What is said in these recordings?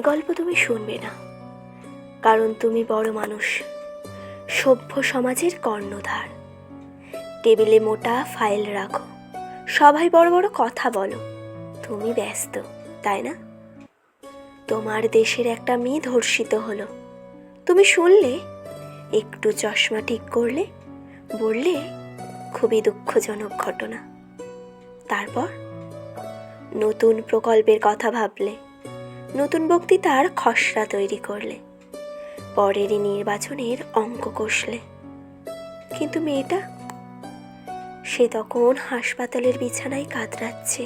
গল্প তুমি শুনবে না, কারণ তুমি বড় মানুষ, সভ্য সমাজের কর্ণধার। টেবিলে মোটা ফাইল রাখো, সবাই বড় বড় কথা বলো, তুমি ব্যস্ত, তাই না? তোমার দেশের একটা মেয়ে ধর্ষিত হলো, তুমি শুনলে, একটু চশমা ঠিক করলে, বললে খুবই দুঃখজনক ঘটনা। তারপর নতুন প্রকল্পের কথা ভাবলে, নতুন বক্তৃতার খসড়া তৈরি করলে, পরেরই নির্বাচনের অঙ্ক কষলে। কিন্তু মেয়েটা, সে তখন হাসপাতালের বিছানায় কাতরাচ্ছে।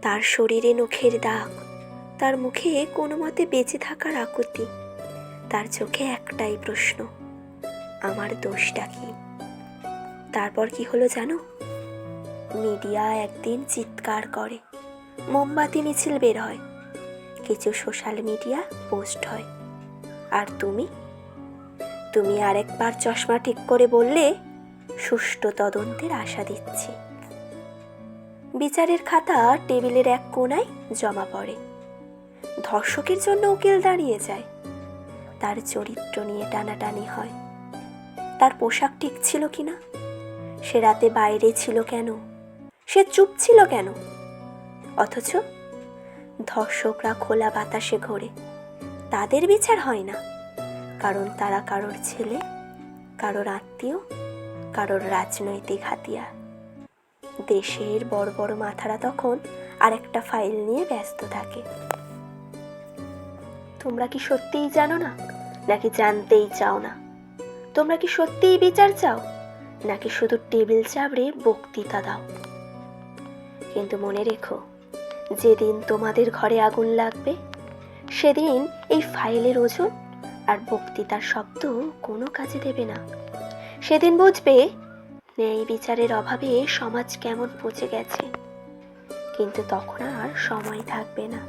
তার শরীরে নখের দাগ, তার মুখে কোনো মতে বেঁচে থাকার আকুতি, তার চোখে একটাই প্রশ্ন, আমার দোষটা কি? তারপর কি হলো জানো? মিডিয়া একদিন চিৎকার করে, মোমবাতি মিছিল বের হয়, কিছু সোশ্যাল মিডিয়া পোস্ট হয়, আর তুমি আরেকবার চশমা ঠিক করে বললে, সুষ্ঠু তদন্তের আশা দিচ্ছি। বিচারের খাতা টেবিলের এক কোণায় জমা পড়ে। ধর্ষকের জন্য উকিল দাঁড়িয়ে যায়, তার চরিত্র নিয়ে টানাটানি হয়, তার পোশাক ঠিক ছিল কিনা, সে রাতে বাইরে ছিল কেন, সে চুপ ছিল কেন। অথচ ধর্ষকরা খোলা বাতাসে ঘোরে, তাদের বিচার হয় না, কারণ তারা কারোর ছেলে, কারোর আত্মীয়, কারোর রাজনৈতিক হাতিয়ার। দেশের বড় বড় মাথারা তখন আরেকটা ফাইল নিয়ে ব্যস্ত থাকে। তোমরা কি সত্যিই জানো না, নাকি জানতেই চাও না? তোমরা কি সত্যিই বিচার চাও, নাকি শুধু টেবিল চাপড়ে বক্তৃতা দাও? কিন্তু মনে রেখো, যেদিন তোমাদের ঘরে আগুন লাগবে, সেদিন এই ফাইলের ওজন আর বক্তৃতার শব্দ কোনো কাজে দেবে না। সেদিন বুঝবে ন্যায় বিচারের অভাবে সমাজ কেমন পচে গেছে। কিন্তু তখন আর সময় থাকবে না।